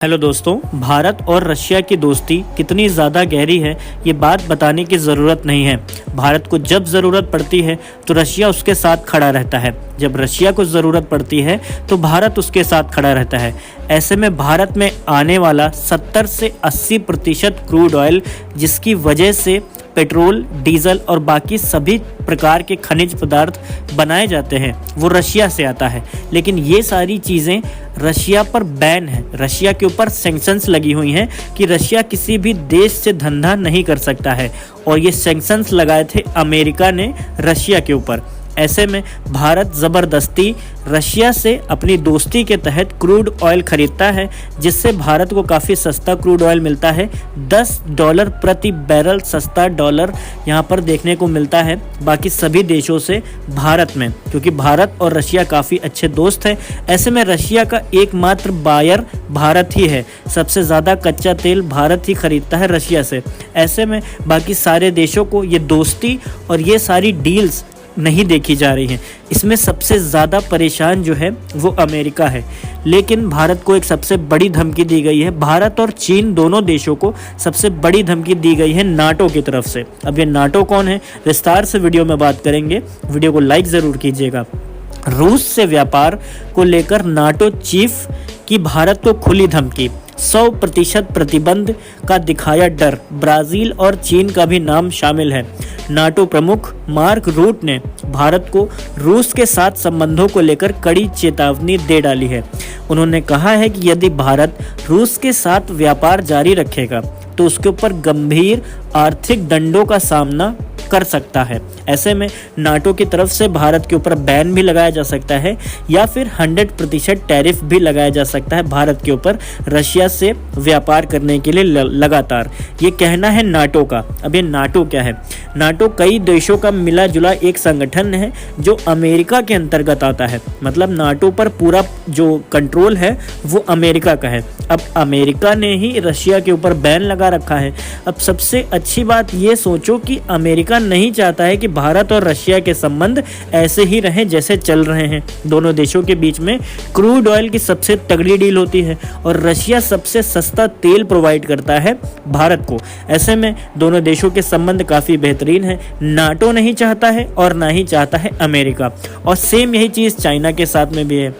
Hello दोस्तों, भारत और Russia की दोस्ती कितनी ज़्यादा गहरी है ये बात बताने की ज़रूरत नहीं है। भारत को जब ज़रूरत पड़ती है तो रशिया उसके साथ खड़ा रहता है, जब रशिया को ज़रूरत पड़ती है तो भारत उसके साथ खड़ा रहता है। ऐसे में भारत में आने वाला 70 से 80% क्रूड ऑयल, जिसकी वजह से पेट्रोल, डीजल और बाकी सभी प्रकार के खनिज पदार्थ बनाए जाते हैं, वो रशिया से आता है। लेकिन ये सारी चीज़ें रशिया पर बैन है, रशिया के ऊपर सैंक्शंस लगी हुई हैं कि रशिया किसी भी देश से धंधा नहीं कर सकता है। और ये सैंक्शंस लगाए थे अमेरिका ने रशिया के ऊपर। ऐसे में भारत ज़बरदस्ती रशिया से अपनी दोस्ती के तहत क्रूड ऑयल खरीदता है, जिससे भारत को काफ़ी सस्ता क्रूड ऑयल मिलता है। $10 प्रति बैरल सस्ता डॉलर यहाँ पर देखने को मिलता है बाकी सभी देशों से भारत में, क्योंकि भारत और रशिया काफ़ी अच्छे दोस्त हैं। ऐसे में रशिया का एकमात्र बायर भारत ही है, सबसे ज़्यादा कच्चा तेल भारत ही खरीदता है रशिया से। ऐसे में बाकी सारे देशों को ये दोस्ती और ये सारी डील्स नहीं देखी जा रही हैं। इसमें सबसे ज़्यादा परेशान जो है वो अमेरिका है। लेकिन भारत को एक सबसे बड़ी धमकी दी गई है, भारत और चीन दोनों देशों को सबसे बड़ी धमकी दी गई है नाटो की तरफ से। अब ये नाटो कौन है, विस्तार से वीडियो में बात करेंगे, वीडियो को लाइक ज़रूर कीजिएगा। रूस से व्यापार को लेकर नाटो चीफ की भारत को खुली धमकी, 100% प्रतिबंध का दिखाया डर, ब्राज़ील और चीन का भी नाम शामिल है। नाटो प्रमुख मार्क रूट ने भारत को रूस के साथ संबंधों को लेकर कड़ी चेतावनी दे डाली है। उन्होंने कहा है कि यदि भारत रूस के साथ व्यापार जारी रखेगा तो उसके ऊपर गंभीर आर्थिक दंडों का सामना कर सकता है। ऐसे में नाटो की तरफ से भारत के ऊपर बैन भी लगाया जा सकता है या फिर 100% टैरिफ भी लगाया जा सकता है भारत के ऊपर रशिया से व्यापार करने के लिए लगातार। ये कहना है नाटो का। अब ये नाटो क्या है? नाटो कई देशों का मिला जुला एक संगठन है जो अमेरिका के अंतर्गत आता है। मतलब नाटो पर पूरा जो कंट्रोल है वो अमेरिका का है। अब अमेरिका ने ही रशिया के ऊपर बैन लगा रखा है। अब सबसे अच्छी बात ये सोचो कि अमेरिका नहीं चाहता है कि भारत और रशिया के संबंध ऐसे ही रहें जैसे चल रहे हैं। दोनों देशों के बीच में क्रूड ऑयल की सबसे तगड़ी डील होती है और रशिया सबसे सस्ता तेल प्रोवाइड करता है भारत को। ऐसे में दोनों देशों के संबंध काफ़ी बेहतरीन है। नाटो नहीं चाहता है और ना ही चाहता है अमेरिका। और सेम यही चीज़ चाइना के साथ में भी है।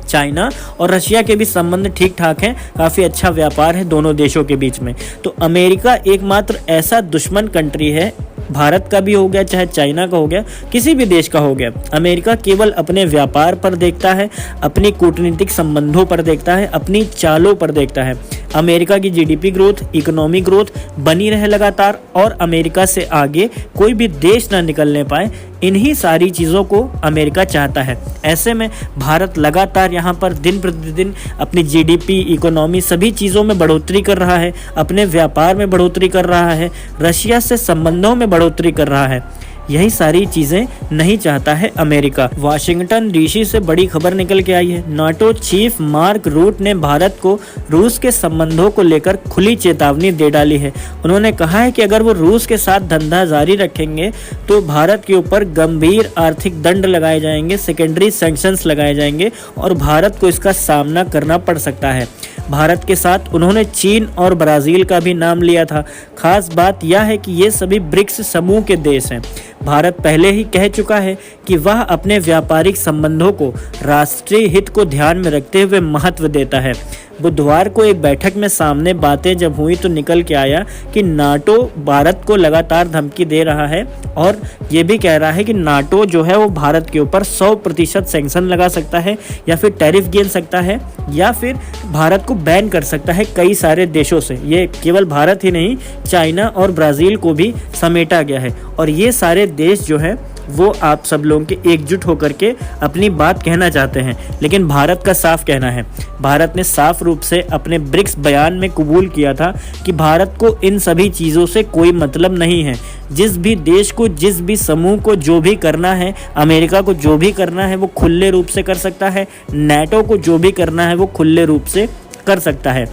चाइना और रशिया के भी संबंध ठीक ठाक हैं, काफ़ी अच्छा व्यापार है दोनों देशों के बीच में। तो अमेरिका एकमात्र ऐसा दुश्मन कंट्री है, भारत का भी हो गया चाहे चाइना का हो गया, किसी भी देश का हो गया, अमेरिका केवल अपने व्यापार पर देखता है, अपनी कूटनीतिक संबंधों पर देखता है, अपनी चालों पर देखता है। अमेरिका की जीडीपी ग्रोथ, इकोनॉमिक ग्रोथ बनी रहे लगातार और अमेरिका से आगे कोई भी देश ना निकलने पाए, इन्हीं सारी चीज़ों को अमेरिका चाहता है। ऐसे में भारत लगातार यहाँ पर दिन प्रतिदिन अपनी जीडीपी, इकोनॉमी सभी चीज़ों में बढ़ोतरी कर रहा है, अपने व्यापार में बढ़ोतरी कर रहा है, रशिया से संबंधों में बढ़ोतरी कर रहा है। यही सारी चीज़ें नहीं चाहता है अमेरिका। वाशिंगटन डीसी से बड़ी खबर निकल के आई है। नाटो चीफ मार्क रूट ने भारत को रूस के संबंधों को लेकर खुली चेतावनी दे डाली है। उन्होंने कहा है कि अगर वो रूस के साथ धंधा जारी रखेंगे तो भारत के ऊपर गंभीर आर्थिक दंड लगाए जाएंगे, सेकेंडरी सैंक्शंस लगाए जाएंगे और भारत को इसका सामना करना पड़ सकता है। भारत के साथ उन्होंने चीन और ब्राज़ील का भी नाम लिया था। खास बात यह है कि ये सभी ब्रिक्स समूह के देश हैं। भारत पहले ही कह चुका है कि वह अपने व्यापारिक संबंधों को राष्ट्रीय हित को ध्यान में रखते हुए महत्व देता है। बुधवार को एक बैठक में सामने बातें जब हुई तो निकल के आया कि नाटो भारत को लगातार धमकी दे रहा है और ये भी कह रहा है कि नाटो जो है वो भारत के ऊपर 100% सैंक्शन लगा सकता है या फिर टैरिफ गिन सकता है या फिर भारत को बैन कर सकता है कई सारे देशों से। ये केवल भारत ही नहीं, चाइना और ब्राज़ील को भी समेटा गया है। और ये सारे देश जो है वो आप सब लोगों के एकजुट होकर के अपनी बात कहना चाहते हैं। लेकिन भारत का साफ कहना है, भारत ने साफ रूप से अपने ब्रिक्स बयान में कबूल किया था कि भारत को इन सभी चीज़ों से कोई मतलब नहीं है। जिस भी देश को, जिस भी समूह को जो भी करना है, अमेरिका को जो भी करना है वो खुले रूप से कर सकता है, नाटो को जो भी करना है वो खुले रूप से कर सकता है।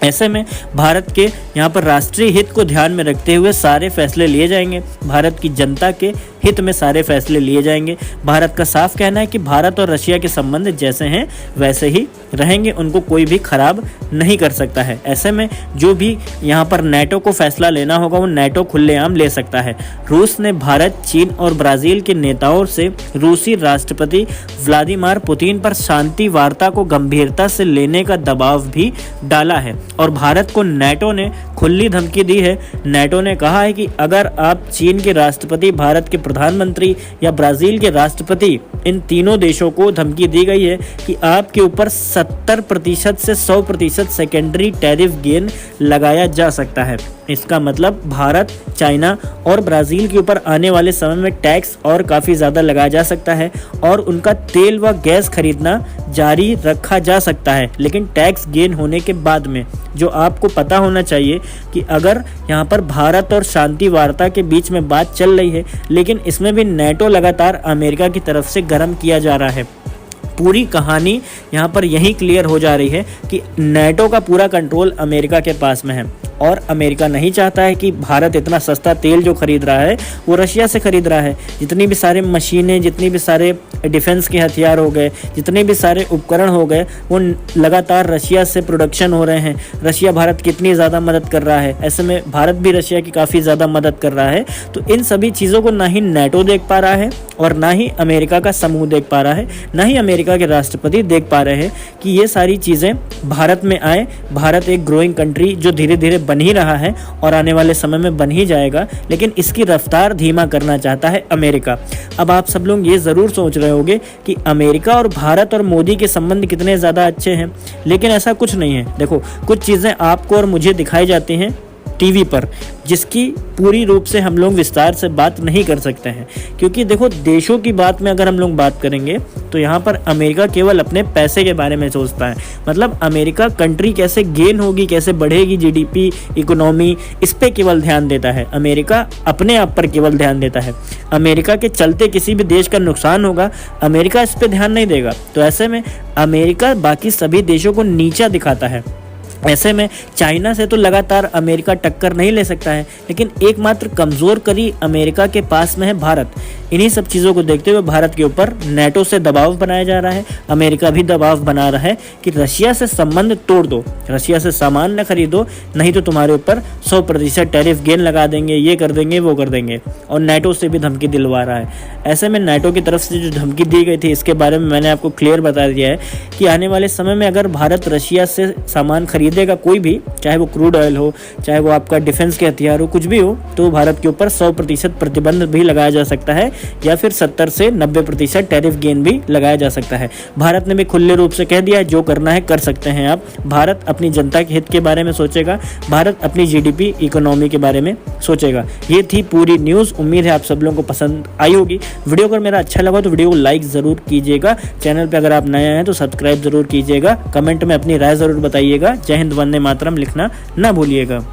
ऐसे में भारत के यहाँ पर राष्ट्रीय हित को ध्यान में रखते हुए सारे फैसले लिए जाएंगे, भारत की जनता के हित में सारे फैसले लिए जाएंगे। भारत का साफ कहना है कि भारत और रशिया के संबंध जैसे हैं वैसे ही रहेंगे उनको कोई भी खराब नहीं कर सकता है। ऐसे में जो भी यहाँ पर नेटो को फैसला लेना होगा वो नेटो खुलेआम ले सकता है। रूस ने भारत, चीन और ब्राज़ील के नेताओं से रूसी राष्ट्रपति व्लादिमीर पुतिन पर शांति वार्ता को गंभीरता से लेने का दबाव भी डाला है और भारत को नेटो ने खुली धमकी दी है। नेटो ने कहा है कि अगर आप चीन के राष्ट्रपति, भारत के प्रधानमंत्री या ब्राज़ील के राष्ट्रपति, इन तीनों देशों को धमकी दी गई है कि आपके ऊपर 70% से 100% सेकेंडरी टैरिफ गेन लगाया जा सकता है। इसका मतलब भारत, चाइना और ब्राज़ील के ऊपर आने वाले समय में टैक्स और काफ़ी ज़्यादा लगाया जा सकता है और उनका तेल व गैस खरीदना जारी रखा जा सकता है, लेकिन टैक्स गेन होने के बाद में। जो आपको पता होना चाहिए कि अगर यहाँ पर भारत और शांति वार्ता के बीच में बात चल रही है, लेकिन इसमें भी नेटो लगातार अमेरिका की तरफ से गर्म किया जा रहा है। पूरी कहानी यहाँ पर यही क्लियर हो जा रही है कि नेटो का पूरा कंट्रोल अमेरिका के पास में है और अमेरिका नहीं चाहता है कि भारत इतना सस्ता तेल जो खरीद रहा है वो रशिया से खरीद रहा है। जितनी भी सारे मशीनें, जितनी भी सारे डिफेंस के हथियार हो गए, जितने भी सारे उपकरण हो गए, वो लगातार रशिया से प्रोडक्शन हो रहे हैं। रशिया भारत की इतनी ज़्यादा मदद कर रहा है, ऐसे में भारत भी रशिया की काफ़ी ज़्यादा मदद कर रहा है। तो इन सभी चीज़ों को ना ही नेटो देख पा रहा है और ना ही अमेरिका का समूह देख पा रहा है, ना ही अमेरिका के राष्ट्रपति देख पा रहे हैं कि ये सारी चीज़ें भारत में आए। भारत एक ग्रोइंग कंट्री जो धीरे धीरे बन ही रहा है और आने वाले समय में बन ही जाएगा, लेकिन इसकी रफ्तार धीमा करना चाहता है अमेरिका। अब आप सब लोग ये ज़रूर सोच रहे होंगे कि अमेरिका और भारत और मोदी के संबंध कितने ज़्यादा अच्छे हैं, लेकिन ऐसा कुछ नहीं है। देखो, कुछ चीज़ें आपको और मुझे दिखाई जाती हैं टीवी पर, जिसकी पूरी रूप से हम लोग विस्तार से बात नहीं कर सकते हैं, क्योंकि देखो, देशों की बात में अगर हम लोग बात करेंगे तो यहाँ पर अमेरिका केवल अपने पैसे के बारे में सोचता है। मतलब अमेरिका कंट्री कैसे गेन होगी, कैसे बढ़ेगी, जीडीपी, इकोनॉमी, इस पे केवल ध्यान देता है। अमेरिका अपने आप पर केवल ध्यान देता है। अमेरिका के चलते किसी भी देश का नुकसान होगा, अमेरिका इस पे ध्यान नहीं देगा। तो ऐसे में अमेरिका बाकी सभी देशों को नीचा दिखाता है। ऐसे में चाइना से तो लगातार अमेरिका टक्कर नहीं ले सकता है, लेकिन एकमात्र कमज़ोर कड़ी अमेरिका के पास में है भारत। इन्हीं सब चीज़ों को देखते हुए भारत के ऊपर नेटो से दबाव बनाया जा रहा है। अमेरिका भी दबाव बना रहा है कि रशिया से संबंध तोड़ दो, रशिया से सामान न खरीदो, नहीं तो तुम्हारे ऊपर 100% टैरिफ गेन लगा देंगे, ये कर देंगे, वो कर देंगे। और नेटो से भी धमकी दिलवा रहा है। ऐसे में नेटो की तरफ से जो धमकी दी गई थी, इसके बारे में मैंने आपको क्लियर बता दिया है कि आने वाले समय में अगर भारत रशिया से सामान खरीदेगा, कोई भी, चाहे वो क्रूड ऑयल हो, चाहे वो आपका डिफेंस के हथियार हो, कुछ भी हो, तो भारत के ऊपर 100% प्रतिबंध भी लगाया जा सकता है या फिर 70 से 90% टैरिफ गेन भी लगाया जा सकता है। भारत ने भी खुले रूप से कह दिया है, जो करना है कर सकते हैं आप। भारत अपनी जनता के हित के बारे में सोचेगा, भारत अपनी जीडीपी, इकोनॉमी के बारे में सोचेगा। ये थी पूरी न्यूज़। उम्मीद है आप सब लोगों को पसंद आई होगी। वीडियो अगर मेरा अच्छा लगा तो वीडियो को लाइक ज़रूर कीजिएगा। चैनल पर अगर आप नए हैं तो सब्सक्राइब ज़रूर कीजिएगा। कमेंट में अपनी राय ज़रूर बताइएगा। जय हिंद, वंदे मातरम लिखना ना भूलिएगा।